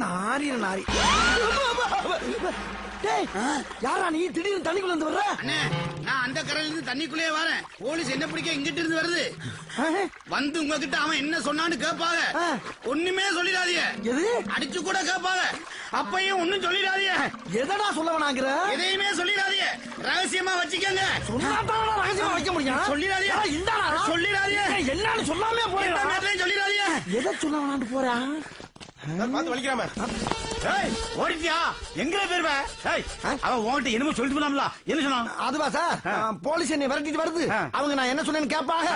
நாரி நாரி. யாரா நீ திடீர்னு தண்ணிக்குள்ள இருந்து வர்ற? நான் அந்த கரையில இருந்து தண்ணிக்குள்ளே வரேன். போலீஸ் என்ன பிடிக்க இங்கிட்டு இருந்து வருது. வந்து உங்ககிட்ட அவன் என்ன சொன்னான்னு கேட்பாங்க. ஒண்ணுமே சொல்லிடாதீங்க. எது? அடிச்சு கூட கேட்பாங்க. அப்பையும் ஒண்ணும் சொல்லிடாதீங்க. எதடா சொல்ல வேணாங்கிற? எதையுமே சொல்லிடாதீங்க. ரகசியமா வச்சுக்கங்க. சொன்னாதான் ரகசியமா வைக்க முடியும். சொல்லிடாதீங்க. இந்தாடா சொல்லிடாதீங்க. என்னன்னு சொல்லாமே போறேன். சொல்லிடாதீங்க. எதை சொல்ல வேணான்னு போறேன்? பார்த்து வலிக்கிறாம. ஓடிட்டியா? எங்க போயிருவ? அவன் உன்கிட்ட என்னமோ சொல்லிட்டு போனாம்ல, என்ன சொன்னான்? அதுவா சார், போலீஸ் என்னை விரட்டிட்டு வருது. அவங்க நான் என்ன சொன்னேன்னு கேட்பாங்க.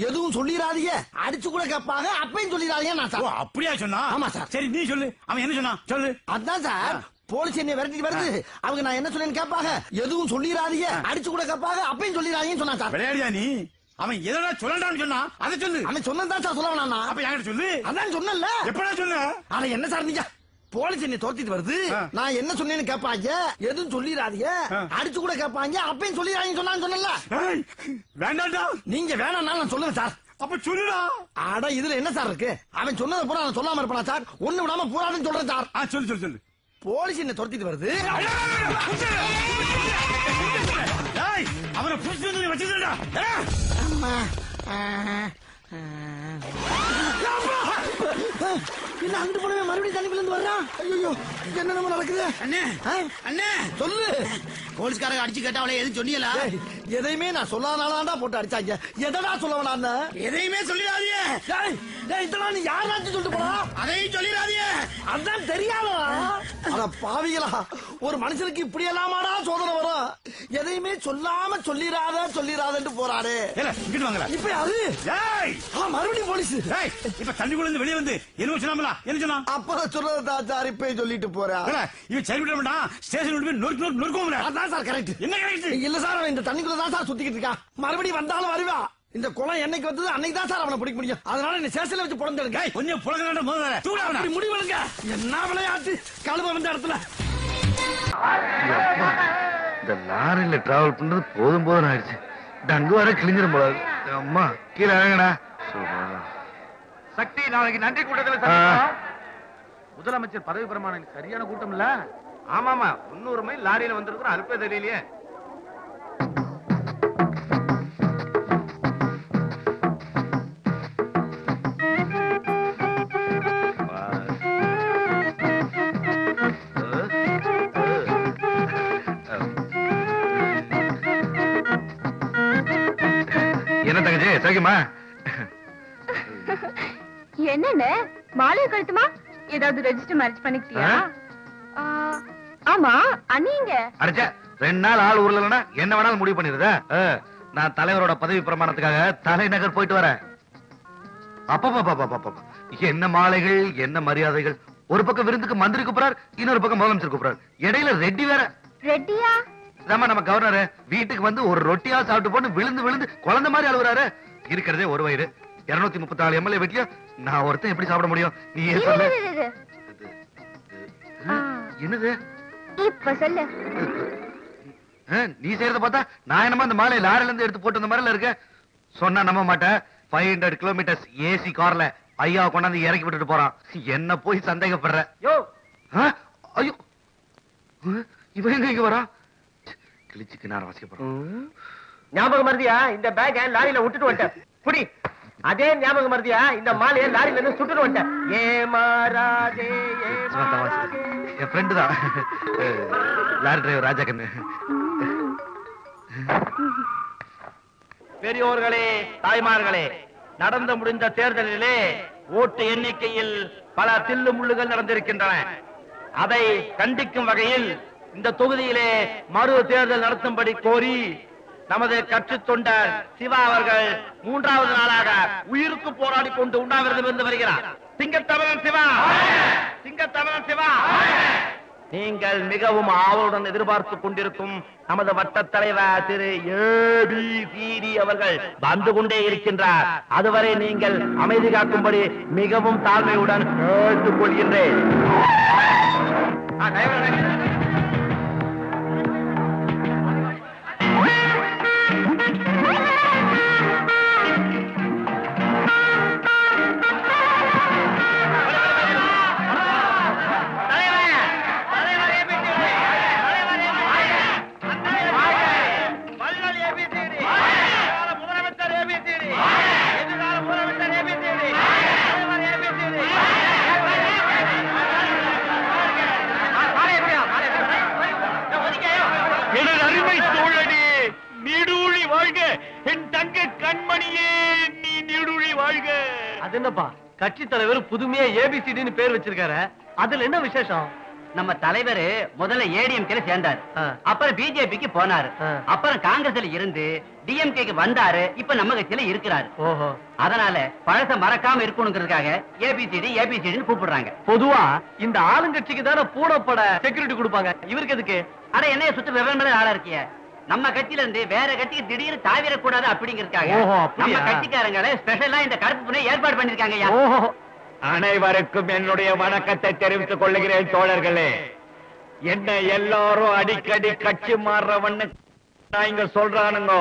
எதுவும் சொல்லிடாதீங்க, அடிச்சு கூட கேட்பாங்க. அப்பயும் சொல்லிடாதீங்க நான் சார். அப்படியா சொன்னா? ஆமா சார். சரி நீ சொல்லு, அவன் என்ன சொன்னான் சொல்லு. அதான் சார், போலீஸ் என்னை விரட்டிட்டு வருது. அவங்க நான் என்ன சொன்னேன்னு கேட்பாங்க. எதுவும் சொல்லிடாதீங்க, அடிச்சு கூட கேட்பாங்க. அப்பயும் சொல்லிடாதீங்கன்னு சொன்னா சார். விளையாடியா நீ? அவன் எதனா சொல்லலாம்னு சொன்னா அதை சொல்லு. அவன் சொன்னதான் சார் சொல்ல வேணாம். அப்ப என்கிட்ட சொல்லு. அதான் சொன்னல. எப்படா சொல்லு? ஆனா என்ன சார் நீங்க, போலீஸ் என்னை தோத்திட்டு வருது. நான் என்ன சொன்னேன்னு கேட்பாங்க. எதுவும் சொல்லிடாதீங்க, அடிச்சு கூட கேட்பாங்க. அப்பயும் சொல்லிடாதீங்கன்னு சொன்னல. வேண்டாம்டா. நீங்க வேணாம்னாலும் நான் சொல்லுவேன் சார். அப்ப சொல்லுடா. அட இதுல என்ன சார் இருக்கு? அவன் சொன்னதை பூரா நான் சொல்லாம இருப்பானா சார்? ஒண்ணு விடாம பூரான்னு சொல்றேன் சார். சொல்லு சொல்லு சொல்லு. போலீஸ் என்ன துரத்திட்டு வருது. அவனை புடிச்சு வச்சுடா. இல்ல அங்கிட்டு போனவே மறுபடியும் தண்ணிக்குள்ள இருந்து வர்றான். ஐயோ என்ன நம்ம நடக்குது? அண்ணே அண்ணே சொல்லு. போலீஸ்காரங்க அடிச்சு கேட்டா அவளை எதுவும் சொன்னீங்களா? எதையுமே நான் சொல்லாதானா போட்டு அடிச்சாங்க. எதடா சொல்ல வேணான்னு? எதையுமே சொல்லிடாதீங்க. இதெல்லாம் நீ யாராச்சும் சொல்லிட்டு போனா? அதையும் சொல்லிடாதீங்க. அதான் தெரியாதா? அட பாவிகளா, ஒரு மனுஷனுக்கு இப்படி எல்லாமாடா சோதனை வரும்? எதையுமே சொல்லாம சொல்லிராதன்னு போறாரு. இங்கிட்டு வாங்கல. இப்ப அது மறுபடியும் போலீஸ். இப்ப தண்ணிக்குள்ள இருந்து வெளியே வந்து என்ன சொன்னாமலா? என்ன சொன்னா? அப்பதான் சொல்றதா சார் இப்ப சொல்லிட்டு போறேன். இவன் சரி விட மாட்டான். ஸ்டேஷன் விட்டு போய் நொறுக்கும். அதான் சார் கரெக்ட். என்ன கரெக்ட்? இல்ல சார், அவன் இந்த தண்ணிக்குள்ள தான் சார் சுத்திக்கிட்டு இருக்கான். மறுபடியும் வந்தாலும் வருவா. இந்த குளம் என்னைக்கு வந்தது அன்னைக்கு தான் சார் அவனை பிடிக்க முடியும். அதனால இந்த ஸ்டேஷன்ல வச்சு புடந்துடுங்க. கொஞ்சம் புலங்க முதல்ல முடிவெடுங்க. என்ன விளையாட்டு கழுவ வந்த இடத்துல. இந்த லாரியில டிராவல் பண்றது போதும் ஆயிடுச்சு. அங்க வர கிழிஞ்சிரும் போல. அம்மா கீழே இறங்கடா. சக்தி, நாளைக்கு நன்றி கூட்டத்தில் முதலமைச்சர் பதவி பிரமாணம் சரியான கூட்டம் இல்ல? ஆமாமா, 300 மைல் லாரியில வந்திருக்கிறோம். அல்ப தெரியலையே. என்ன தங்கச்சி சரிமா? என்னன்னு மாலையை கழுத்துமா? ஏதாவது ரெஜிஸ்டர் மேரேஜ் பண்ணிக்கிட்டியா? ஆமா, அண்ணீங்க அடிச்சா 2 நாள் ஆள் ஊர்ல இல்லைன்னா என்ன வேணாலும் முடிவு பண்ணிருதா? நான் தலைவரோட பதவி பிரமாணத்துக்காக தலைநகர் போயிட்டு வரேன். அப்பா என்ன மாலைகள், என்ன மரியாதைகள். ஒரு பக்கம் விருந்துக்கு மந்திரி கூப்பிடார், இன்னொரு பக்கம் முதலமைச்சர் கூப்பிடார். இடையில ரெட்டி வேற. ரெட்டியா? நம்ம கவர்னர் வீட்டுக்கு வந்து ஒரு ரொட்டியா சாப்பிட்டு போட்டு விழுந்து குழந்தை மாதிரி அழுகுறாரு. இருக்கிறதே ஒரு வயிறு. 234 எம்எல்ஏ வீட்லயும் நான் ஒருத்தன் எப்படி சாப்பிட முடியும்? நீ சொல்லு. என்னது இப்ப சொல்லு. நீ செய்யறத பார்த்தா நான் என்னமா அந்த மாலை லாரில இருந்து எடுத்து போட்டு அந்த மாதிரில இருக்க. சொன்னா நம்ப மாட்டேன். 500 கிலோமீட்டர்ஸ் ஏசி கார்ல ஐயா கொண்டாந்து இறக்கி விட்டுட்டு போறான். என்ன போய் சந்தேகப்படுற? ஐயோ இவன் எங்க இங்க வரா? கிழிச்சுக்கு நான் வாசிக்கப்படுறோம். ஞாபகம் மருதியா? இந்த பேக் லாரியில விட்டுட்டு வந்துட்டேன். புடி. அதே ஞாபகம் மருதியா? இந்த மாலையை லாரியில இருந்து சுட்டுட்டு வந்துட்டேன். ஏமாறாதே என் ஃப்ரெண்டு தான், லாரி டிரைவர் ராஜாக்கண்ணு. பெரியோர்களே, தாய்மார்களே, நடந்து முடிந்த தேர்தலிலே ஓட்டு எண்ணிக்கையில் பல தில்லு முள்ளுகள் நடந்திருக்கின்றன. அதை கண்டிக்கும் வகையில் இந்த தொகுதியிலே மறு தேர்தல் நடத்தும்படி கோரி நமது கட்சி தொண்டர் சிவா அவர்கள் 3வது நாளாக உயிருக்கு போராடி கொண்டு உண்ணாவிரதம் இருந்து வருகிறார். சிங்கத்தமிழன் சிவா, சிங்கத்தமிழன் சிவா. நீங்கள் மிகவும் ஆவலுடன் எதிர்பார்த்துக் கொண்டிருக்கும் நமது வட்ட தலைவர் திரு ABCD அவர்கள் வந்து கொண்டே இருக்கின்றார். அதுவரை நீங்கள் அமைதி காக்கும்படி மிகவும் தாழ்மையுடன் கேட்டுக் கொள்கின்றேன். தங்க கண்மணியே நீ நீடுழி வாழ்க. அது என்னப்பா கட்சி தலைவர் புதுமையா ஏபிசிடின்னு பேர் வச்சிருக்காரு, அதுல என்ன விசேஷம்? நம்ம தலைவர் முதல்ல ஏடிஎம்கேல சேர்ந்தாரு, அப்புறம் பிஜேபிக்கு போனாரு, அப்புறம் காங்கிரஸ்ல இருந்து டிஎம்கேக்கு வந்தாரு, இப்ப நம்ம கட்சியில இருக்கிறாரு. ஓஹோ, அதனால பழச மறக்காம இருக்கணுங்கிறதுக்காக ஏபிசிடின்னு கூப்பிடுறாங்க. பொதுவா இந்த ஆளுங்கட்சிக்கு தானே பூடப்பட செக்யூரிட்டி கொடுப்பாங்க, இவருக்கு எதுக்கு? அட என்னைய சுத்தி விவரம் ஆளா இருக்கிய, நம்ம கட்சியில இருந்து வேற கட்சிக்கு திடீர்னு தாவிடக்கூடாது அப்படிங்கறதுக்காக நம்ம கட்சிக்காரங்களை ஸ்பெஷலா இந்த கருப்பு புனை ஏற்பாடு பண்ணிருக்காங்க. ஓஹோ, அனைவருக்கும் என்னுடைய வணக்கத்தை தெரிவித்துக் கொள்ளுகிறேன் தோழர்களே. என்ன எல்லாரும் அடிக்கடி கட்சி மாறுறவன்னு நாய்ங்க சொல்றானுங்க.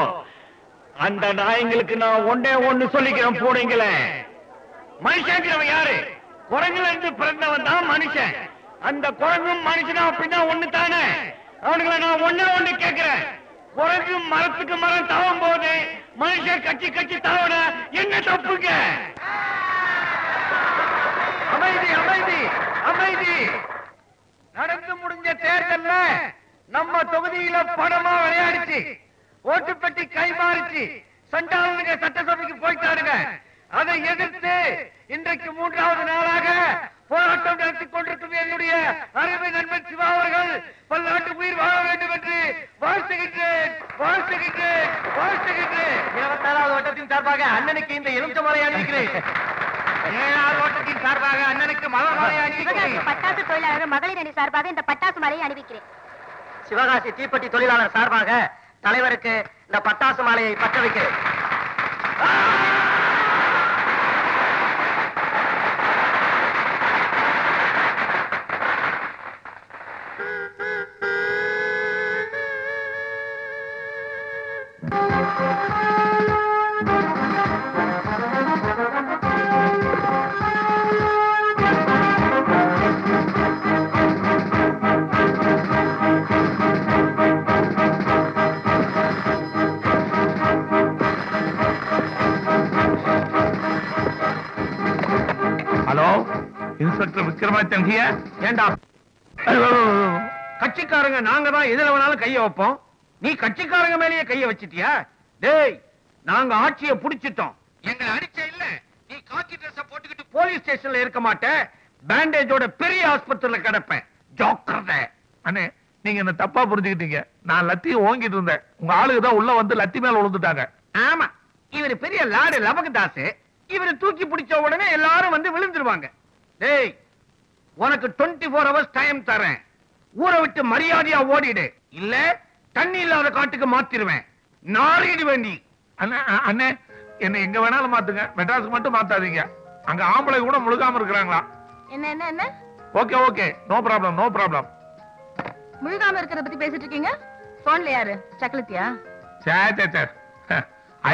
அந்த நாய்ங்களுக்கு நான் ஒண்ணு சொல்லிக்கிறேன், போடுங்களே. மனுஷங்கிறவன் யாரு? குரங்குல இருந்து பிறந்தவன் தான் மனுஷன். அந்த குரங்கும் மனுஷனா அப்படின்னா ஒண்ணு தானே. அவனுங்களை நான் ஒண்ணு கேட்கிறேன். குரங்கு மரத்துக்கு மரம் தாவும் போது மனுஷன் கட்சி தாவன என்ன தப்புங்க? அமைதி அமைதி அமைதி. நடந்து முடிஞ்ச தேர்தல்ல நம்ம தொகுதியில பணமா விளையாடிச்சு, ஓட்டு பெட்டி கைமாறிச்சு, சண்டாளுங்க சட்டசபைக்கு போயிட்டாருங்க. அதை எதிர்த்து இன்றைக்கு 3வது நாளாக போராட்டம் நடத்திக் கொண்டிருக்கும் என்னுடைய அருமை நண்பன் சிவா அவர்கள் பல்லாண்டு உயிர் வாழ வேண்டும் என்று வாழ்த்துகின்றேன். 24வது வட்டத்தின் சார்பாக அண்ணனுக்கு இந்த எலுமிச்சை மலை அணிவிக்கிறேன். 7வது வட்டத்தின் சார்பாக அண்ணனுக்கு மலர் மாலை அணிவிக்கிறேன். பட்டாசு தொழிலாளர் மகளிர் அணி சார்பாக இந்த பட்டாசு மாலையை அணிவிக்கிறேன். சிவகாசி தீப்பெட்டி தொழிலாளர் சார்பாக தலைவருக்கு இந்த பட்டாசு மாலையை பற்ற வைக்கிறேன். Inspector Vikramadityan here. ஏண்டா கட்சிக்காரங்க நாங்க தான் எதுல வேணாலும் கைய வைப்போம், நீ கட்சிக்காரங்க மேலேயே கைய வச்சிட்டியா? டேய், நாங்க ஆட்சியை புடிச்சிட்டோம். எங்களை அடிச்ச இல்ல, நீ காக்கி ட்ரெஸ் போட்டுக்கிட்டு போலீஸ் ஸ்டேஷன்ல இருக்க மாட்டேன், பேண்டேஜோட பெரிய ஆஸ்பத்திரியில கிடப்பேன். ஜாக்கிரதை. அண்ணே, நீங்க என்ன தப்பா புரிஞ்சுக்கிட்டீங்க. நான் லத்தியை ஓங்கிட்டு இருந்தேன், உங்க ஆளுங்க தான் உள்ள வந்து லத்தி மேல விழுந்துட்டாங்க. ஆமா, இவரு பெரிய லாடு லபகதாசு, இவரு தூக்கி பிடிச்ச உடனே எல்லாரும் வந்து விழுந்துருவாங்க. டேய், உனக்கு 24 hours டைம் தரேன். ஊரை விட்டு மரியாதையா ஓடிடு, இல்ல தண்ணி இல்லாத காட்டுக்கு மாத்திருவேன். நாரிடு வேண்டி. அண்ணே, என்ன எங்க வேணாலும் மாத்துங்க, மெட்ராஸுக்கு மட்டும் மாத்தாதீங்க. அங்க ஆம்பளை கூட முழுகாம இருக்கிறாங்களா? என்ன okay okay, no problem no problem. முழுகாம இருக்கிறத பத்தி பேசிட்டு இருக்கீங்க? போன்ல யாரு? சக்கலத்தியா?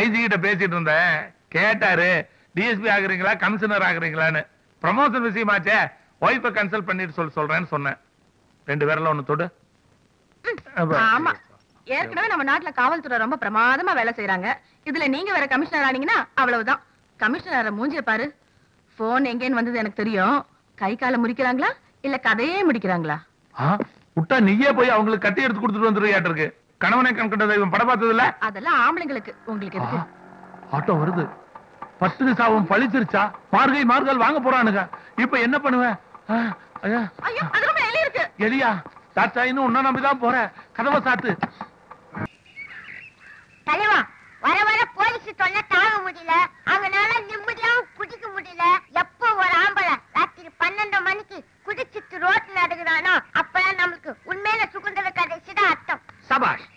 ஐஜி கிட்ட பேசிட்டு இருந்தேன், கேட்டாரு டிஎஸ்பி ஆகுறீங்களா கமிஷனர் ஆகுறீங்களான்னு. ப்ரமோஷன் விஷயமாச்சே, ஒய்ஃபை கன்சல்ட் பண்ணிட்டு சொல்றேன்னு சொன்னேன். 2 பேர்ல ஒண்ணு தொடு. ஆமா, ஏற்கனவே நம்ம நாட்டுல காவல்துறை ரொம்ப பிரமாதமா வேலை செய்யறாங்க. இதுல நீங்க வேற கமிஷனர் ஆனீங்கன்னா அவ்வளவுதான். கமிஷனர் மூஞ்சிய பாரு. போன் எங்கேன்னு வந்தது எனக்கு தெரியும். கை கால முடிக்கிறாங்களா இல்ல கதையே முடிக்கிறாங்களா? விட்டா நீயே போய் அவங்களுக்கு கட்டி எடுத்து கொடுத்துட்டு வந்துருவியாட்டு இருக்கு. கணவனை கண்கண்ட தெய்வம் படம் பார்த்தது இல்ல? அதெல்லாம் ஆம்பளைங்களுக்கு, உங்களுக்கு எதுக்கு? ஆட்டோ வருது. 10 சாவும் பழிச்சிருச்சா? மார்கள் வாங்க போறானுங்க. இப்ப என்ன பண்ணுவேன்? எலியா தாத்தா, இன்னும் உன்ன நம்பிதான் போறேன். கதவை சாத்து. தலைவா, வர வர போலீஸ் தொல்லை தாங்க முடியல, அவங்களால நிம்மதியாவும் குடிக்க முடியல. எப்போ ஒரு ஆம்பளை ராத்திரி 12 மணிக்கு குடிச்சிட்டு ரோட்ல அடுக்குறானோ அப்பதான் நம்மளுக்கு உண்மையில சுதந்திர கடைசிதான் அர்த்தம். சபாஷ்,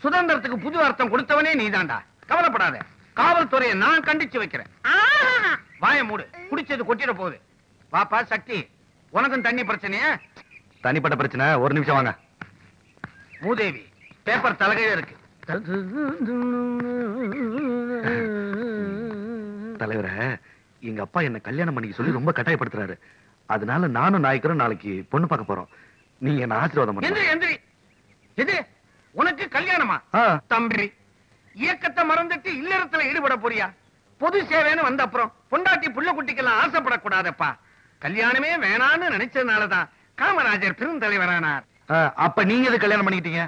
சுதந்திரத்துக்கு புது அர்த்தம் கொடுத்தவனே நீதான்டா. கவலைப்படாத, காவல்துறையை நான் கண்டிச்சு வைக்கிறேன். வாய மூடு, குடிச்சது கொட்டிட போகுது. பாப்பா சக்தி, உனக்கும் தண்ணி பிரச்சனையா? தனிப்பட்ட பிரச்சனை, ஒரு நிமிஷம் வாங்க. மூதேவி, பேப்பர் தலைகையில இருக்கு. தலைவர, எங்க அப்பா என்ன கல்யாணம் பண்ணிக்க சொல்லி ரொம்ப கட்டாயப்படுத்துறாரு. அதனால நானும் நாய்க்கரும் நாளைக்கு பொண்ணு பார்க்க போறோம். நீங்க என்ன ஆசீர்வாதம் பண்ணுங்க. எந்திரி. எது, உனக்கு கல்யாணமா? தம்பி, இயக்கத்தை மறந்துட்டு இல்லறத்துல ஈடுபட போறியா? பொது சேவைன்னு வந்த அப்புறம் பொண்டாட்டி புள்ள குட்டிக்கெல்லாம் ஆசைப்படக்கூடாதப்பா. கல்யாணமே வேணான்னு நினைச்சதுனாலதான் காமராஜர் பெருந்தலைவரானார். அப்ப நீங்க எது கல்யாணம் பண்ணிக்கிட்டீங்க?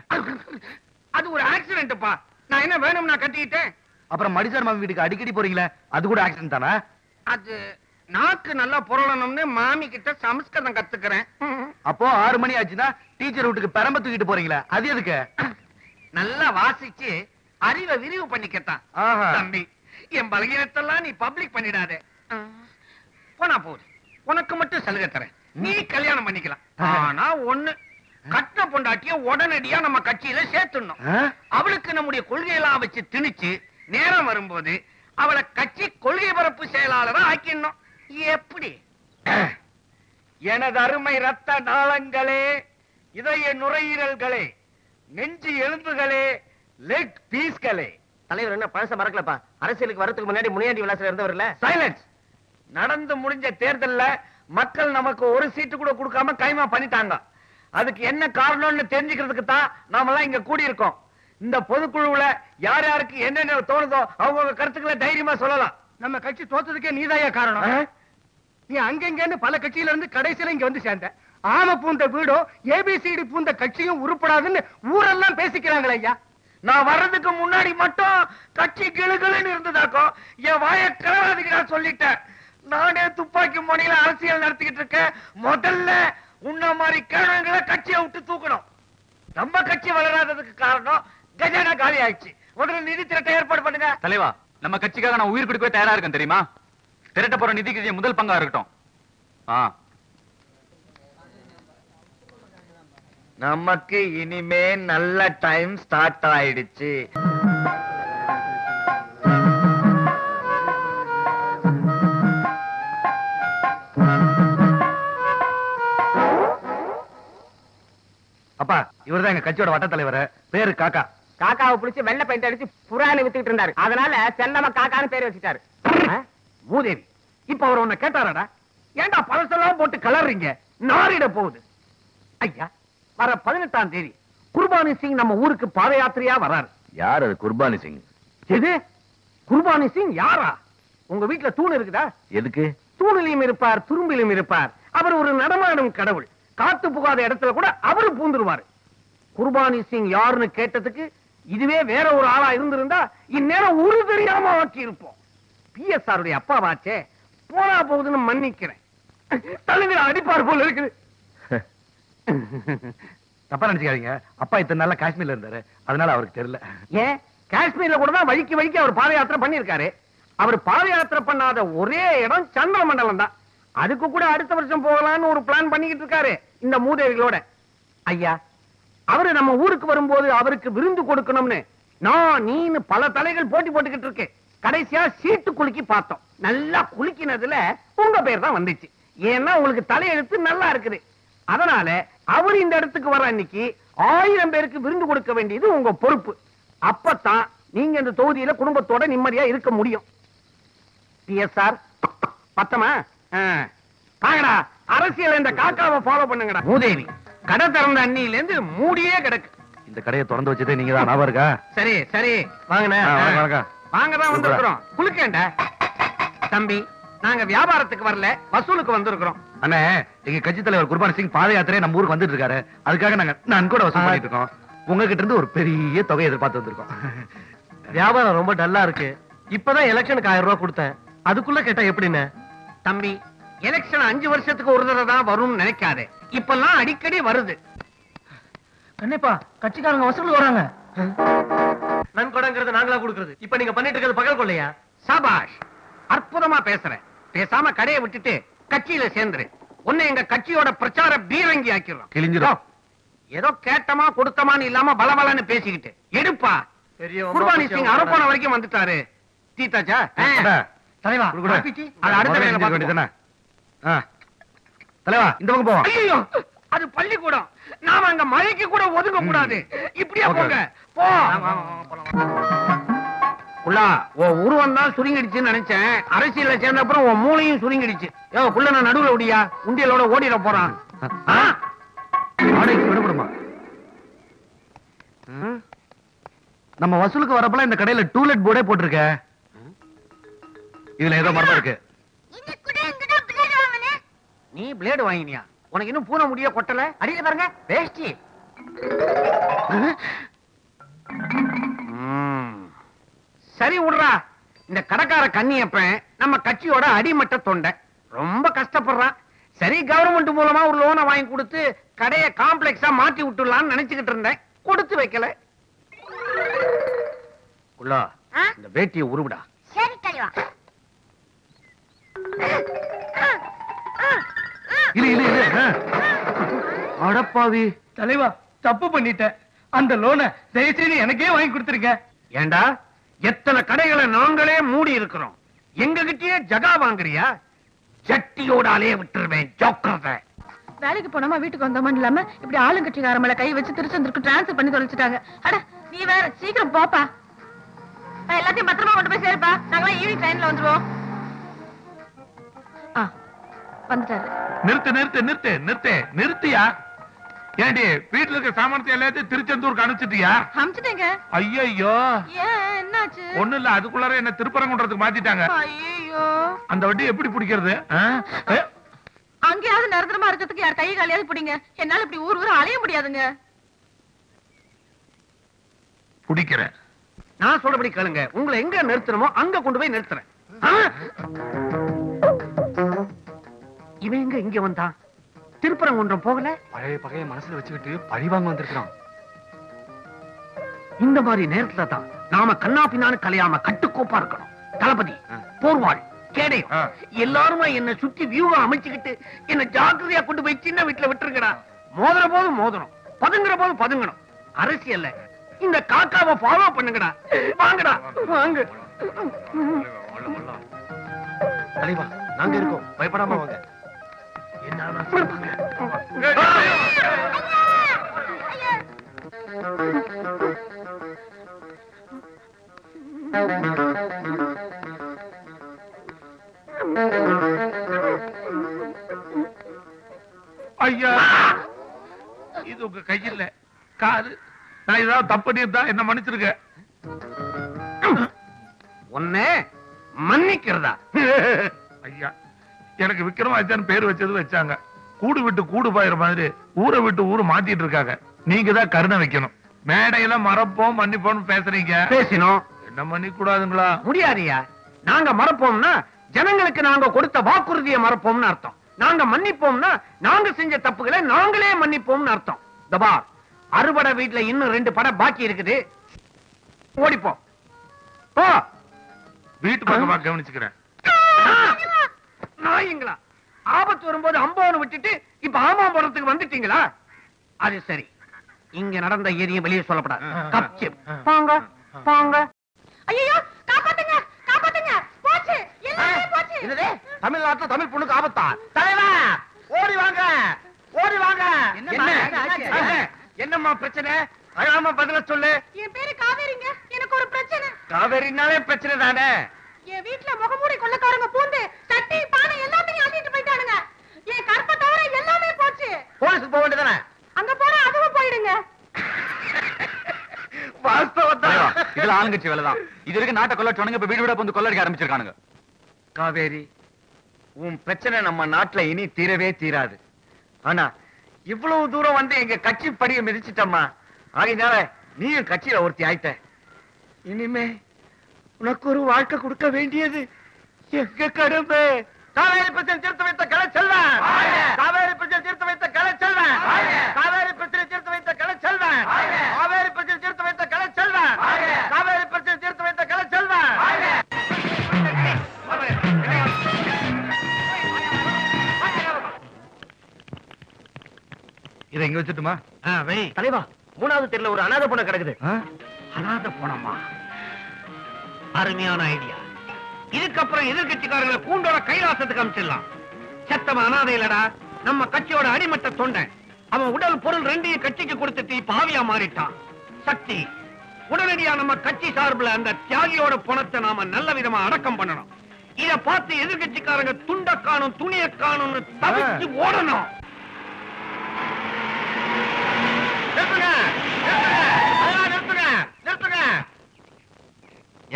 அது ஒரு ஆக்சிடென்ட்ப்பா. நான் என்ன வேணும்னா கட்டிக்கிட்டேன். அப்புறம் மடிசார் மாமி வீட்டுக்கு அடிக்கடி போறீங்களே அது கூட ஆக்சிடென்ட் தானா? அது நாக்கு நல்லா புரளணும்னு மாமி கிட்ட சமஸ்கிருதம் கத்துக்கிறேன். அப்போ 6 மணி ஆச்சுன்னா டீச்சர் வீட்டுக்கு பெரம்ப தூக்கிட்டு போறீங்களே அது எதுக்கு? நல்லா வாசிச்சு அறிவை விரிவு பண்ணிக்கத்தான். தம்பி, என் பலகீனத்தெல்லாம் நீ பப்ளிக் பண்ணிடாத. போனா போகுது, உனக்கு மட்டும் சலுகை தரேன், நீ கல்யாணம் பண்ணிக்கலாம். ஆனா ஒண்ணு, கட்ட பொண்டாட்டிய உடனடியா நம்ம கட்சியில சேர்த்துடணும். அவளுக்கு நம்முடைய கொள்கையெல்லாம் வச்சு திணிச்சு நேரம் வரும்போது அவளை கட்சி கொள்கை பரப்பு செயலாளரா ஆக்கிடணும். எப்படி? எனது அருமை ரத்த நாளங்களே, இதய நுரையீரல்களே, நெஞ்சு எலும்புகளே, லெக் பீஸ்களே. தலைவர் என்ன பழச மறக்கலப்பா, அரசியலுக்கு வரதுக்கு முன்னாடி முனியாண்டி விலாசல இருந்தவர்ல. சைலன்ஸ். நடந்து முடிஞ்ச தேர்தல்ல மக்கள் நமக்கு ஒரு சீட்டு கூட கொடுக்காம கைமா பண்ணிட்டாங்க. அதுக்கு என்ன காரணம்னு தெரிஞ்சுக்கிறதுக்கு தான் நாமெல்லாம் இங்க கூடி இருக்கோம். இந்த பொதுக்குழுவுல யார் யாருக்கு என்னென்ன தோணுதோ அவங்க கருத்துக்களை தைரியமா சொல்லலாம். நம்ம கட்சி தோத்ததுக்கே நீதாயா காரணம். நீ அங்கெங்கன்னு பல கட்சியில இருந்து கடைசியில இங்க வந்து சேர்ந்த. ஆம பூந்த வீடும் ஏபிசிடி பூந்த கட்சியும் உருப்படாதுன்னு ஊரெல்லாம் பேசிக்கிறாங்களே ஐயா. நான் வர்றதுக்கு முன்னாடி மட்டும் கட்சி கிளுகிளுன்னு இருந்ததாக்கோ என் வாய கிளறாதுக்கு நான் சொல்லிட்டேன். நானே துப்பாக்கி முனையில அரசியல் நடத்திக்கிட்டு இருக்கேன். முதல்ல உன்ன மாதிரி கிழங்குகளை கட்சியை விட்டு தூக்கணும். நம்ம கட்சி வளராததுக்கு காரணம் கஜானா காலி ஆயிடுச்சு. முதல்ல நிதி திரட்ட ஏற்பாடு பண்ணுங்க. தலைவா, நம்ம கட்சிக்காக நான் உயிர் கொடுக்கவே தயாரா இருக்கேன் தெரியுமா? திரட்ட போற நிதிக்கு முதல் பங்கா இருக்கட்டும். நமக்கு இனிமே நல்ல டைம் ஸ்டார்ட் ஆயிடுச்சு. அப்பா, இவர்தான் எங்க கட்சியோட வட்ட தலைவர். பேரு காக்கா. காக்காவை பிடிச்சி வெள்ளை பெயிண்ட் அடிச்சு புறான்னு வித்துக்கிட்டு இருந்தாரு. அதனால செல்லமா காக்கான்னு பேர் வச்சுட்டாரு. மூதேவி, இப்ப அவர் உன்னை கேட்டாரடா, ஏண்டா பழசெல்லாம் போட்டு கலர்றீங்க, நாரிட போகுது. ஐயா, வர 18ஆம் தேதி குர்பானி சிங் நம்ம ஊருக்கு பாத யாத்திரையா வராரு. யார் அது குர்பானி சிங்? எது? குர்பானி சிங் யாரா? உங்க வீட்டுல தூண் இருக்குதா? எதுக்கு? தூணிலையும் இருப்பார், துரும்பிலும் இருப்பார். அவர் ஒரு நடமாடும் கடவுள். காத்து புகாத இடத்துல கூட அவரு பூந்துருவாரு. குர்பானி சிங் யாருன்னு கேட்டதுக்கு இதுவே வேற ஒரு ஆளா இருந்திருந்தா இந்நேரம் ஒரு தெரியாம ஆக்கி இருப்போம். பிஎஸ்ஆர் உடைய அப்பாவாச்சே, போனா போகுதுன்னு மன்னிக்கிறேன். தலைவர் அடிப்பார் போல இருக்குது. தப்பா நினைச்சுக்காதீங்க, அப்பா இத்தனை நாளா காஷ்மீர்ல இருந்தாரு, அதனால அவருக்கு தெரியல. ஏன், காஷ்மீர்ல கூட தான் வழிக்கு வழிக்கு அவர் பாத யாத்திரை பண்ணிருக்காரு. அவர் பாத யாத்திரை பண்ணாத ஒரே இடம் சந்திர மண்டலம் தான். அதுக்கு கூட அடுத்த வருஷம் போகலான்னு ஒரு பிளான் பண்ணிக்கிட்டு இருக்காரு இந்த மூதேவிகளோட. ஐயா, அவரு நம்ம ஊருக்கு வரும்போது அவருக்கு விருந்து கொடுக்கணும்னு நான் நீன்னு பல தலைகள் போட்டி போட்டுக்கிட்டு இருக்கு. கடைசியா சீட்டு குலுக்கி பார்த்தோம். நல்லா குலுக்கினதுல உங்க பேர் தான் வந்துச்சு. ஏன்னா உங்களுக்கு தலையெழுத்து நல்லா இருக்குது. அதனால அவர் இந்த இடத்துக்கு வர அன்னைக்கு 1000 பேருக்கு விருந்து கொடுக்க வேண்டியது உங்க பொறுப்பு. அப்பதான் நீங்க இந்த தொகுதியில குடும்பத்தோட நிம்மதியா இருக்க முடியும். பிஎஸ்ஆர் பத்தமா? பாங்கடா, அரசியல் இந்த காக்காவை ஃபாலோ பண்ணுங்கடா. மூதேவி, கடை திறந்த அன்னியில இருந்து மூடியே கிடக்கு. இந்த கடையை திறந்து வச்சதே நீங்க தான், ஞாபகம் இருக்கா? சரி சரி, வாங்கண்ணே. வாங்கதான் வந்திருக்கிறோம். குளுக்கேண்டா தம்பி, நாங்க வியாபாரத்துக்கு வரல, வசூலுக்கு வந்திருக்கிறோம். அண்ணே, எங்க கட்சி தலைவர் குர்பானி சிங் பாத யாத்திரையை நம்ம ஊருக்கு வந்துட்டு இருக்காரு. அதுக்காக நாங்க நன்கூட வசூல் பண்ணிட்டு இருக்கோம். உங்ககிட்ட இருந்து ஒரு பெரிய தொகையை எதிர்பார்த்து வந்திருக்கோம். வியாபாரம் ரொம்ப டல்லா இருக்கு. இப்பதான் எலெக்ஷனுக்கு 1000 ரூபாய் கொடுத்தேன். அதுக்குள்ள கேட்டா எப்படின்னு? தம்பி, எலெக்ஷன் 5 வருஷத்துக்கு ஒரு தடவை தான் வரும்னு நினைக்காதே. இப்பெல்லாம் அடிக்கடி வருது. கண்டிப்பா கட்சிக்காரங்க வசூல் வராங்க. நன்கொடைங்கிறது நாங்களா கொடுக்கறது. இப்ப நீங்க பண்ணிட்டு இருக்கிறது பகல் கொள்ளையா? சபாஷ், அற்புதமா பேசுற. பேசாம கடையை விட்டுட்டு கட்சியில சேர்ந்துரு. உன்னை எங்க கட்சியோட பிரச்சார பீரங்கி ஆக்கிடுறோம். கிழிஞ்சிரும். ஏதோ கேட்டமா கொடுத்தமான்னு இல்லாம பலபலன்னு பேசிக்கிட்டு எடுப்பா. குர்பானி சிங் அரப்போன வரைக்கும் வந்துட்டாரு. தீத்தாச்சா? தலைவா, அது அடுத்த வேலை பார்த்துக்கோ. தலைவா, இந்த பக்கம் போவோம். ஐயோ, அது பள்ளிக்கூடம். நாம அங்க மழைக்கு கூட ஒதுங்க கூடாது. இப்படியா போங்க. போ. குள்ளா, உன் உருவம் தான் சுருங்கிடுச்சுன்னு நினைச்சேன். அரசியல்ல சேர்ந்த அப்புறம் உன் மூளையும் சுருங்கிடுச்சு. யோ குள்ள, நான் நடுவுல ஓடியா, உண்டியலோட ஓடிட போறான். விடப்படுமா? நம்ம வசூலுக்கு வரப்பல இந்த கடையில டூலெட் போர்டே போட்டிருக்க. இதுல ஏதோ மரபா இருக்கு. நீ பிளேடு வாங்கினியா? உனக்கு இன்னும் பூனை முடிய கொட்டல. அடியில பாருங்க, வேஷ்டி. சரி விடுறா. இந்த கடைக்கார கன்னியப்பன் நம்ம கட்சியோட அடிமட்ட தொண்டை, ரொம்ப கஷ்டப்படுறான். சரி கவர்மெண்ட் மூலமா ஒரு லோனை வாங்கி கொடுத்து கடையை காம்ப்ளெக்ஸா மாத்தி விட்டுலான்னு நினைச்சுக்கிட்டு இருந்தேன். கொடுத்து வைக்கல. உள்ளா இந்த வேட்டியை உருவிடா. சரி தலைவா. அடப்பாவி தலைவா, தப்பு பண்ணிட்டேன். அந்த லோனை தயவுசெய்து எனக்கே வாங்கி கொடுத்துருங்க. ஏண்டா, எத்தனை கடைகளை நாங்களே மூடி இருக்கிறோம், எங்க கிட்டயே ஜகா வாங்குறியா? ஜட்டியோட அலைய விட்டுருவேன். ஜோக்கறத வேலைக்கு போனோமா வீட்டுக்கு வந்தோமா இல்லாம இப்படி ஆளுங்கட்சிக்கார மேல கை வச்சு திருச்செந்தூருக்கு டிரான்ஸ்ஃபர் பண்ணி தொலைச்சிட்டாங்க. அட நீ வேற சீக்கிரம் போப்பா. எல்லாத்தையும் பத்திரமா கொண்டு போய் சேர்ப்பா. நாங்களாம் ஈவினிங் ட்ரெயின்ல வந்துருவோம். வந்துட்டாரு. நிறுத்து நிறுத்து நிறுத்து நிறுத்து நிறுத்தியா? ஏண்டி வீட்டுல இருக்க சாமானத்தை எல்லாத்தையும் திருச்செந்தூருக்கு அனுப்பிச்சிட்டியா? அனுப்பிச்சிட்டேங்க. ஐயோ ஏன் என்னாச்சு? ஒண்ணு இல்ல, அதுக்குள்ளார என்ன திருப்பரங்குன்றதுக்கு மாத்திட்டாங்க. ஐயோ, அந்த வட்டி எப்படி பிடிக்கிறது? அங்கேயாவது நிரந்தரமா இருக்கிறதுக்கு யார் கை காலியாவது பிடிங்க. என்னால இப்படி ஊர் ஊர் அலைய முடியாதுங்க. பிடிக்கிறேன். நான் சொல்றபடி கேளுங்க. உங்களை எங்க நிறுத்தணுமோ அங்க கொண்டு போய் நிறுத்துறேன். இவன் எங்க இங்க வந்தான்? திருப்பரங்குன்றம் போகல? பழைய பகைய மனசுல வச்சுக்கிட்டு பழி வாங்க வந்திருக்கான். இந்த மாதிரி நேரத்துல தான் நாம கண்ணா பின்னான்னு கலையாம கட்டுக்கோப்பா இருக்கணும். தளபதி, போர்வாள், கேடயம் எல்லாருமே என்ன சுத்தி வியூவா அமைச்சுக்கிட்டு என்ன ஜாக்கிரதையா கொண்டு போய் சின்ன வீட்டுல விட்டுருக்கடா. மோதுற போது மோதணும், பதுங்குற போது பதுங்கணும். அரசியல்ல இந்த காக்காவை ஃபாலோ பண்ணுங்கடா. வாங்கடா வாங்க. தலைவா, நாங்க இருக்கோம், பயப்படாம வாங்க. ஐயா, இது உங்க கையில் காது. நான் ஏதாவது தப்பு பண்ணியிருந்தா என்ன மன்னிச்சிருக்க. உன்னை மன்னிக்கிறதா? ஐயா, எனக்கு விக்ரமாதித்யன் பேர் வச்சது வச்சாங்க. கூடு விட்டு கூடு பாயிற மாதிரி ஊரை விட்டு ஊரு மாத்திட்டு இருக்காங்க. நீங்க தான் கருணை வைக்கணும். மேடையில மறப்போம் மன்னிப்போம் பேசுறீங்க. பேசினோம். என்ன மன்னிக்க கூடாதுங்களா? முடியாதியா. நாங்க மறப்போம்னா ஜனங்களுக்கு நாங்க கொடுத்த வாக்குறுதியை மறப்போம்னு அர்த்தம். நாங்க மன்னிப்போம்னா நாங்க செஞ்ச தப்புகளை நாங்களே மன்னிப்போம்னு அர்த்தம். தபா, அறுபடை வீட்டுல இன்னும் 2 படம் பாக்கி இருக்குது. ஓடிப்போம். போ. வீட்டு பக்கமா கவனிச்சுக்கிறேன். நாயங்களா, ஆபத்து வரும்போது அம்போன்னு விட்டுட்டு இப்ப ஆமாம்பரத்துக்கு வந்துட்டீங்களா? அது சரி. இங்க நடந்த எதையும் வெளியே சொல்லப்படாது. கப்சி. போங்க போங்க. ஐயோ, காப்பாத்துங்க காப்பாத்துங்க. போச்சு, எல்லாமே போச்சு. இதுதே தமிழ்நாட்டுல தமிழ் பொண்ணுக்கு ஆபத்தா? தலைவா, ஓடி வாங்க ஓடி வாங்க. என்னம்மா பிரச்சனை? அழாம பதில சொல்லு. என் பேரு காவேரிங்க. எனக்கு ஒரு பிரச்சனை. காவேரினாலே பிரச்சனை தானே? என் வீட்டுல முகமூடி கொள்ளக்காரங்க பூந்து சட்டி பானை எல்லாத்தையும் அள்ளிட்டு போயிட்டானுங்க. என் கற்பை தவிர எல்லாமே போச்சு. போலீஸுக்கு போக வேண்டியதானே? அங்க போனா அதுவும் போயிடுங்க. இதுல ஆளுங்கட்சி வேலைதான். இது வரைக்கும் நாட்டை கொள்ளச்சோனுங்க, இப்ப வீடு வீட வந்து கொள்ளடிக்க ஆரம்பிச்சிருக்கானுங்க. காவேரி, உன் பிரச்சனை நம்ம நாட்டுல இனி தீரவே தீராது. ஆனா இவ்வளவு தூரம் வந்து எங்க கட்சி படியை மிதிச்சிட்டம்மா. ஆகையினால நீயும் கட்சியில ஒருத்தி ஆயிட்ட. இனிமே உனக்கு ஒரு வாழ்க்கை கொடுக்க வேண்டியது எங்க கடமை. காவேரி பிரச்சனை தீர்த்து வைத்த கலை செல்வன். காவேரி பிரச்சனை தீர்த்து வைத்த கலை செல்வன். காவேரி பிரச்சனை தீர்த்து வைத்த கலை செல்வன். காவேரி பிரச்சனை தீர்த்து வைத்த கலை செல்வன். காவேரி பிரச்சனை தீர்த்து வைத்த கலை செல்வன். இதை எங்க வச்சுட்டுமா? தலைவா, 3வது தெருல ஒரு அனாதை பொண்ணு கிடக்குது. அனாதை பொண்ணமா? அருமையான ஐடியா. இதுக்கப்புறம் எதிர்கட்சிக்காரங்களை கூண்டோட கைலாசத்துக்கு அனுப்பிச்சிடலாம். சத்தம் அனாதை இல்லடா, நம்ம கட்சியோட அடிமட்ட தொண்டன். அவன் உடல் பொருள் 2ஐயும் கட்சிக்கு கொடுத்துட்டு பாவியா மாறிட்டான். சக்தி, உடனடியா நம்ம கட்சி சார்பில் அந்த தியாகியோட பணத்தை நாம நல்ல விதமா அடக்கம் பண்ணணும். இத பார்த்து எதிர்கட்சிக்காரங்க துண்ட காணும் துணிய காணும்னு தவிச்சு ஓடணும்.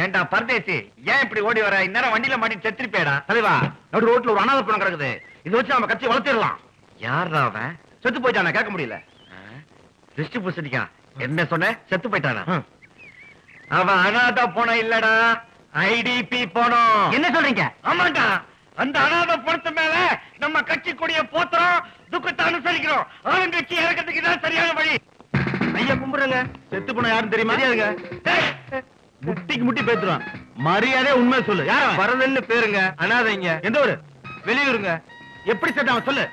ஏண்டா பரதேசி, ஏன் இப்படி ஓடி வர? இந்நேரம் வண்டியில மாட்டி செத்துருப்பேடா. தலைவா, நடு ரோட்ல ஒரு அனாதை பணம் கிடக்குது. இதை வச்சு நம்ம கட்சி வளர்த்திடலாம். யாரா அவன்? செத்து போயிட்டானா? கேட்க முடியல. திருஷ்டி பூசணிக்கா என்ன சொன்ன? செத்து போயிட்டானா? அவன் அனாதை போனோம் இல்லடா, ஐடிபி போனோம். என்ன சொல்றீங்க? ஆமாண்டா, அந்த அனாதை பணத்து மேல நம்ம கட்சி கொடிய போத்துறோம், துக்கத்தை அனுசரிக்கிறோம். ஆளுங்கட்சி இறக்கிறதுக்கு தான் சரியான வழி. ஐயா கும்பிடுங்க. செத்து போன யாரும் தெரியுமா? தெரியாதுங்க. முட்டிக்கு முட்டி பேத்துறான். மரியாதை உண்மை சொல்லு. யாரும் வரதன்னு பேருங்க. அனாதைங்க. எந்த ஊரு? வெளியூருங்க. எப்படி செத்தான் சொல்லு.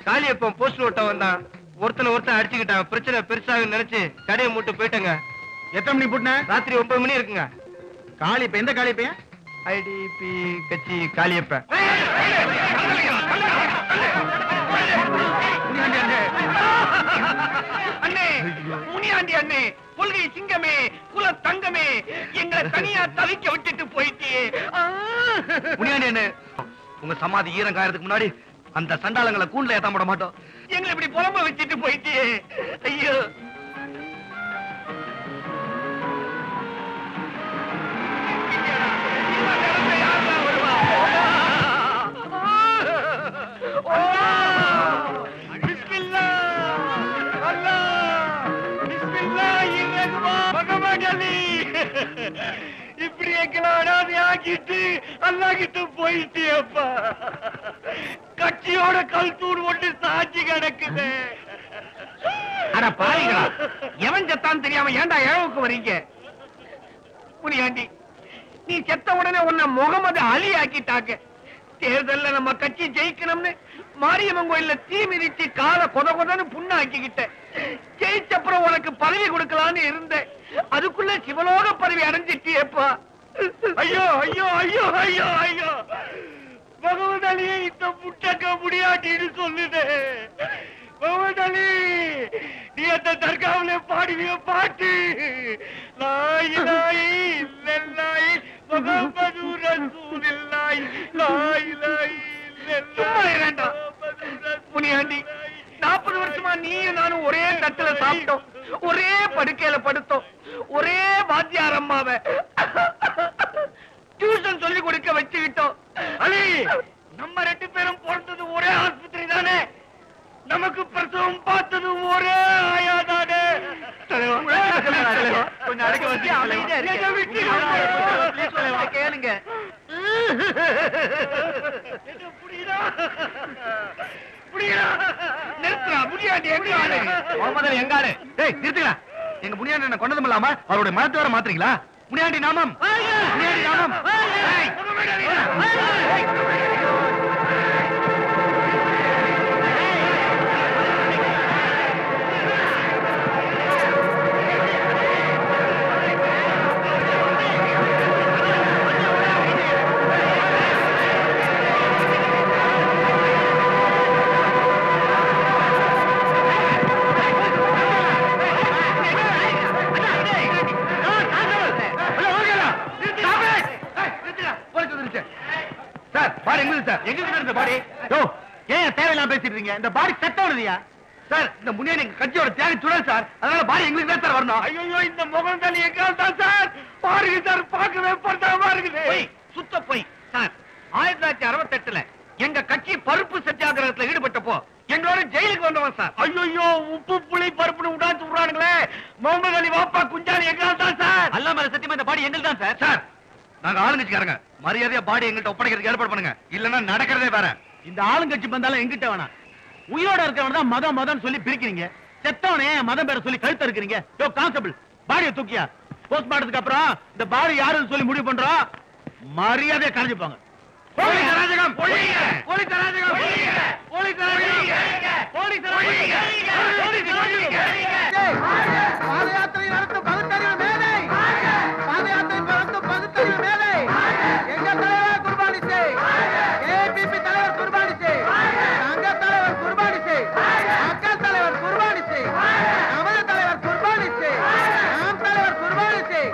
காளியப்பன் போஸ்ட் ஓட்ட வந்தான், ஒருத்தன் அடிச்சுக்கிட்டான். பிரச்சனை பெருசாக நினைச்சு கடையை மூட்டு போயிட்டங்க. எத்தனை மணி போட்டுன? ராத்திரி 9 மணி இருக்குங்க. காளியப்ப எந்த காளியப்பையன்? ஐடிபி கட்சி காளியப்ப. அண்ணே, முனியாண்டி அண்ணே, கொள்கை சிங்கமே, குல தங்கமே, எங்களை தனியா தவிக்க விட்டுட்டு போயிட்டே. முனியாண்டி அண்ணே, உங்க சமாதி ஈரம் காயறதுக்கு முன்னாடி அந்த சண்டாளங்களை கூண்டுல ஏத்த போட மாட்டோம். எங்களை இப்படி புலம்ப வச்சுட்டு போயிட்டே. ஐயோ, இப்படி எங்களை அனாதையாக்கிட்டு அல்லாக்கிட்டு போயிட்டேப்பா. கட்சியோட கல் தூண் ஒன்று சாட்சி கிடக்குது. அட பாருங்களா, எவன் செத்தான் தெரியாம ஏன்டா இழவுக்கு வரீங்க? முனியாண்டி, நீ செத்த உடனே உன்னை முகமது அலி ஆக்கிட்டாங்க. தேர்தல்ல நம்ம கட்சி ஜெயிக்கணும்னு மாரியம்மன் கோயில்ல தீ மிதிச்சு கால கொதன்னு புண்ணாக்கிக்கிட்ட. ஜெயிச்சப்புறம் உனக்கு பதவி கொடுக்கலான்னு இருந்தேன். அதுக்குள்ள சிவலோக பதவி அடைஞ்சிட்டியப்பா. ஐயோ ஐயோ ஐயோ ஐயோ ஐயோ, முகமது அலியை இந்த முட்டக்க முடியாட்டின்னு சொல்லுது. முகமது அலி, நீ அந்த தர்காவில பாடுவிய பாட்டு லாய் லாய் இல்லல்லாய் முகமது ரசூலுல்லாஹ் லாய் லாய் இல்லல்லாய். முனியாண்டி, 40 வருஷமா நீயும் நானும் ஒரே தட்டுல சாப்பிட்டோம், ஒரே படுக்கையில படுத்தோம், ஒரே வாத்தியார் அம்மாவை டியூஷன் சொல்லி கொடுக்க வச்சுக்கிட்டோம். அலி, நம்ம 2 பேரும் பிறந்தது ஒரே ஆஸ்பத்திரி தானே, நமக்கு பிரசவம் பார்த்தது ஒரே ஆயா தானே. கொஞ்சம் அடக்க வச்சு கேளுங்க. புரியுதா? நிறுத்துறா முனியாண்டி. எங்காரு நிறுத்துங்களா? எங்க முனியாண்டி என்ன கொண்டதும் இல்லாம அவருடைய மனத்தை வர மாத்துறீங்களா? முனியாண்டி நாமம், முனியாண்டி நாமம். தேவையில்லாம பேசிட்டு இருக்கீங்க. இந்த பாடி செத்தவனதியா சார்? இந்த முனியாண்டி எங்க கட்சியோட தியாகி சுடல் சார், அதனால பாடி எங்களுக்கு தான் சார் வரணும். ஐயோ, இந்த முகம் தள்ளி எங்கால் தான் சார் பாருங்க சார், பார்க்கவே படுத்தாம இருக்குது. சுத்த போய் சார், 1968 எங்க கட்சி பருப்பு சத்தியாகிரகத்துல ஈடுபட்டப்போ எங்களோட ஜெயிலுக்கு வந்தவன் சார். ஐயோ, உப்பு புளி பருப்புன்னு உடாச்சு விடுறானுங்களே. முகமது அலி வாப்பா குஞ்சாலி எங்கால் தான் சார். அல்லாம சத்தியமா இந்த பாடி எங்களுக்கு தான் சார். சார், நாங்க ஆளுங்கட்சிக்காரங்க, மரியாதையா பாடி எங்கள்கிட்ட ஒப்படைக்கிறதுக்கு ஏற்பாடு பண்ணுங்க, இல்லன்னா நடக்கிறதே வேற. இந்த ஆளுங்கட்சி பந்தாலும் எங்கிட்ட வேணாம். உயிரோட இருக்கிறவன தான் மதம் மதம் சொல்லி பிரிக்கிறீங்க, செத்தவனே மதம் பேர சொல்லி கழுத்த இருக்கிறீங்க. கான்ஸ்டபிள், பாடியை தூக்கியா. போஸ்ட்மார்ட்டத்துக்கு அப்புறம் இந்த பாடி யாருன்னு சொல்லி முடிவு பண்றோம். மரியாதையை கலைஞ்சுப்பாங்க. போலீஸ் அராஜகம், போலீஸ் அராஜகம், போலீஸ் அராஜகம், போலீஸ் பாத யாத்திரை நடத்தும் பகுத்தறிவு மேலை, பாத யாத்திரை நடத்தும் பகுத்தறிவு மேலை. எங்க தலைவர் குர்பானி செய், ஏபிபி தலைவர் குர்பானி செய், சங்க தலைவர் குர்பானி செய், மக்கள் தலைவர் குர்பானி செய், நமது தலைவர் குர்பானி செய், நாம் தலைவர் குர்பானி செய்,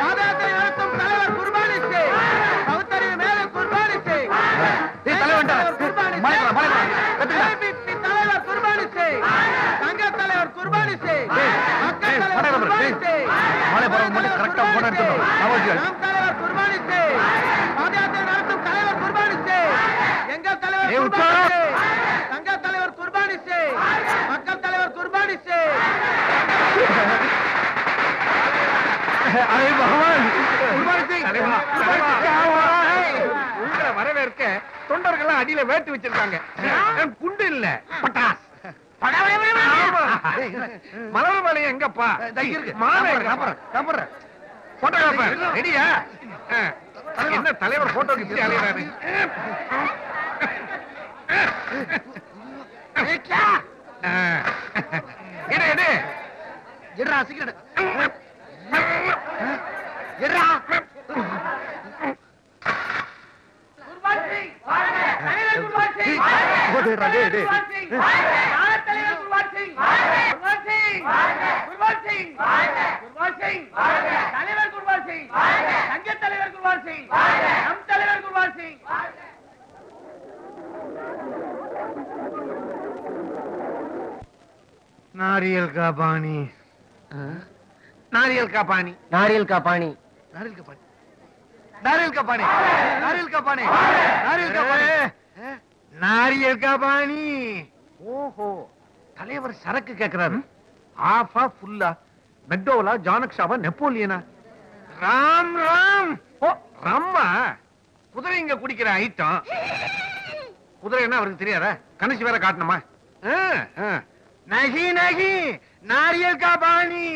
பாத யாத்திரை நடத்தும் தலைவர் குர்பானி செய், பகுத்தறிவு மேலை குர்பானி செய், தலைவர் குர்பானி செய், ஏபிபி தலைவர் குர்பானி செய், சங்க தலைவர் குர்பானி செய், மக்கள் தலைவர் குர்பானி செய், நாம் தலைவர் குர்பானி செய், பாத யாத்திரை நடத்தும் தலைவர் குர்பானி செய், எங்கள் தலைவர் குர்பானி செய், சங்க தலைவர் குர்பானி செய், மக்கள் தலைவர் குர்பானி செய். உங்களை வரவேற்க தொண்டர்கள் அடியில வேட்டு வச்சிருக்காங்க. குண்டு இல்ல, பட்டாஸ். மலர் மலை எங்கப்பா? போட்டோகிராஃபர் ரெடியா? என்ன தலைவர் போட்டோக்கு இப்படி அலையிறாரு? नारियल का पानी, नारियल का पानी, नारियल का पानी, नारियल का पानी, नारियल का पानी, नारियल का पानी, नारियल का पानी, नारियल का पानी. ஓஹோ, தலைவர் சரக்கு கேக்குறாரு. ஆஃபா ஃபுல்லா? மெக்டோவலா, ஜானக்ஷாவா, நெப்போலியனா? ராம் ராம். ஓ ரம்மா, குதிரை இங்க குடிக்கிற ஐட்டம். குதிரை என்ன அவருக்கு தெரியாதா? கணேஷ் வேற காட்டணுமா? नहीं नहीं, नारियल का पानी,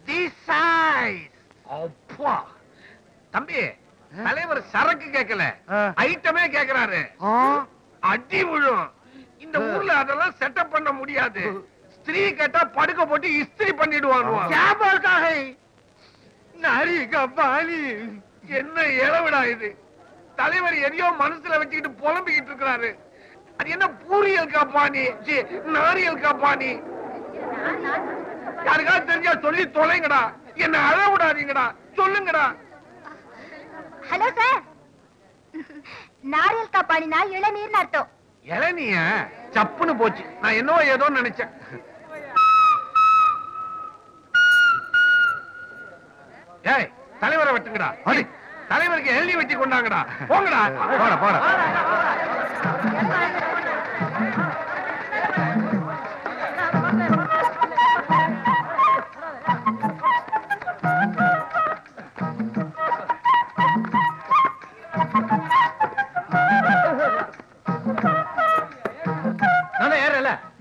This size. அப்பா தம்பி, தலைவர் சரக்கு கேட்கல, ஐட்டமே கேக்குறாரு. அடி விழும். இந்த ஊர்ல அதெல்லாம் செட்டப் பண்ண முடியாது. ஸ்திரீ கேட்டா படுக்க போட்டு இஸ்திரி பண்ணிடுவாங்க. क्या बोलता है? नारियल का पानी. என்ன இளவிடா இது? தலைவர் எதையோ மனசுல வச்சுக்கிட்டு புலம்பிக்கிட்டு இருக்கிறாரு. அது என்ன பூரியல் காப்பானி, நாரியல் காப்பானி? யாருக்காவது தெரிஞ்சா சொல்லி தொலைங்கடா. என்ன அழ விடாதீங்கடா, சொல்லுங்கடா. ஹலோ சார், நாரியல் கா பானினா இளநீர்னு அர்த்தம். இளநிய சப்புன்னு போச்சு. நான் என்னவோ ஏதோ நினைச்சேன். ஏய், தலைவரை வெட்டுங்கடா. தலைவருக்கு எழுதி வெட்டி கொண்டாங்கடா. போங்கடா. போட போட.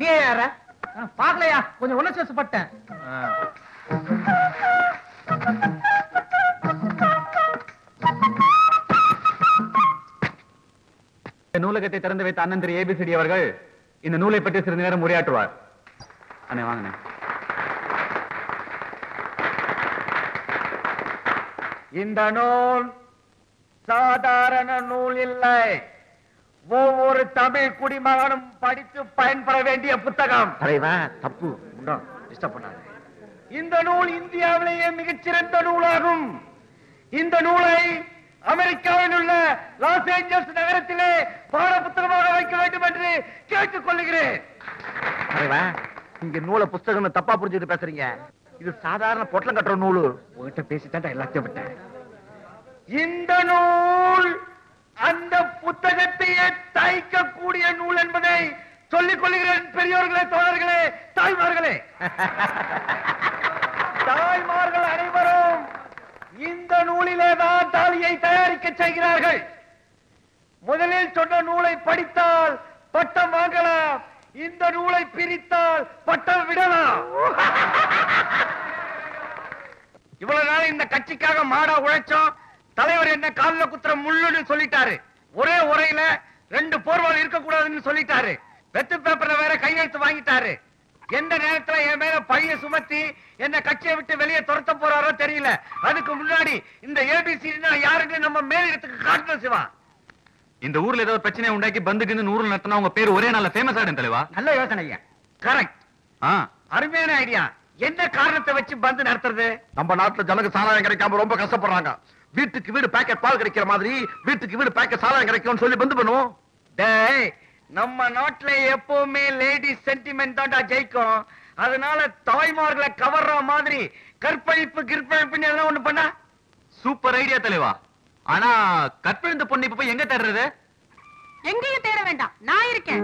நீ யார பாக்கலையா? கொஞ்சம் உணர்ச்சி பட்டேன். நூலகத்தை திறந்து வைத்த அண்ணன் திரு ஏபிசிடி அவர்கள் இந்த நூலை பற்றி சிறிது நேரம் உரையாற்றுவார். அண்ணே வாங்கண்ணே. இந்த நூல் சாதாரண நூல் இல்லை, ஒவ்வொரு தமிழ் குடிமகனும் படித்து பயன்பெற வேண்டிய புத்தகம். தப்பு டிஸ்டர்ப் பண்ணாத. இந்த நூல் இந்தியாவிலேயே மிகச்சிறந்த நூலாகும். இந்த நூலை அமெரிக்காவில் உள்ள லாஸ் ஏஞ்சல்ஸ் நகரத்திலே பாட புத்தகமாக வைக்க வேண்டும் என்று கேட்டுக் கொள்ளுகிறேன். இங்க நூலை புத்தகம் தப்பா புரிஞ்சுட்டு பேசுறீங்க. இது சாதாரண பொட்டலம் கட்டுற நூலு. உங்ககிட்ட பேசிட்டா எல்லாத்தையும் விட்டேன். இந்த நூல் அந்த புத்தகத்தையே தைக்கக்கூடிய நூல் என்பதை சொல்லிக் கொள்கிறேன். பெரியோர்களே, தோழர்களே, தாய்மார்களே, தாய்மார்கள் அனைவரும் இந்த நூலிலே தான் தாலியை தயாரிக்க செய்கிறார்கள். முதலில் சொன்ன நூலை படித்தால் பட்டம் வாங்கலாம், இந்த நூலை பிரித்தால் பட்டம் விடலாம். இவ்வளவு நாள் இந்த கட்சிக்காக மாடா உழைச்சோம். தலைவர் என்ன கால்ல குத்துற முள்ளுன்னு சொல்லிட்டாரு. ஒரே உரையில 2 போர்வால் இருக்கக்கூடாதுன்னு சொல்லிட்டாரு. வெத்து பேப்பர்ல வேற கையெழுத்து வாங்கிட்டாரு. எந்த நேரத்துல என் மேல பழிய சுமத்தி என்ன கட்சியை விட்டு வெளியே துரத்த போறாரோ தெரியல. அதுக்கு முன்னாடி இந்த ஏபிசினா யாருன்னு நம்ம மேலிடத்துக்கு காட்டணும். சிவா, இந்த ஊர்ல ஏதோ பிரச்சனை உண்டாக்கி பந்துக்கு நூறு நடத்தினா உங்க பேர் ஒரே நாள்ல ஃபேமஸ் ஆயிடும் தலைவா. நல்ல யோசனை. கரெக்ட், அருமையான ஐடியா. என்ன காரணத்தை வச்சு பந்து நடத்துறது? நம்ம நாட்டுல ஜனங்க சாராயம் கிடைக்காம ரொம்ப கஷ்டப்படுறாங்க. வீட்டுக்கு வீடு பாக்கெட் பால் கிடைக்கிற மாதிரி வீட்டுக்கு வீடு பாக்கெட் சாராயம் கிடைக்கும்னு சொல்லி பந்து பண்ணுவோம். டேய், நம்ம நாட்டுல எப்பவுமே லேடிஸ் சென்டிமெண்ட் தான்டா ஜெயிக்கும். அதனால தாய்மார்களை கவர்ற மாதிரி கற்பழிப்பு கிற்பழிப்புன்னு எல்லாம் ஒண்ணு பண்ணா சூப்பர் ஐடியா தலைவா. ஆனா கற்பழிந்த பொண்ணு இப்ப போய் எங்க தேடுறது? எங்கேயும் தேட வேண்டாம், நான் இருக்கேன்.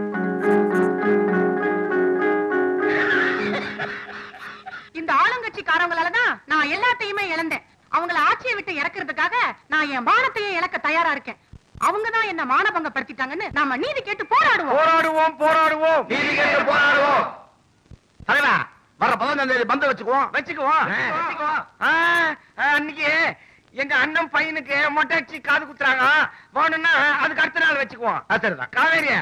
இந்த ஆளுங்க ஆளுங்கட்சிக்காரங்களாலதான் நான் எல்லாத்தையுமே இழந்தேன். அவங்கள ஆட்சியை விட்டு இறக்குறதுக்காக நான் என் மானத்தையே இழக்க தயாரா இருக்கேன். அவங்கதான் என்ன மானபங்கப்படுத்திட்டாங்கன்னு நாம நீதி கேட்டு போராடுவோம். போராடுவோம் போராடுவோம் நீதி கேட்டு போராடுவோம். தலைவா வர 15ஆம் தேதி பந்த வச்சுக்குவோம். அன்னைக்கு எங்க அண்ணன் பையனுக்கு மொட்டை அடிச்சு காது குத்துறாங்க. வேணும்னா அதுக்கு அடுத்த நாள் வச்சுக்குவோம். சரிதான். காவேரியா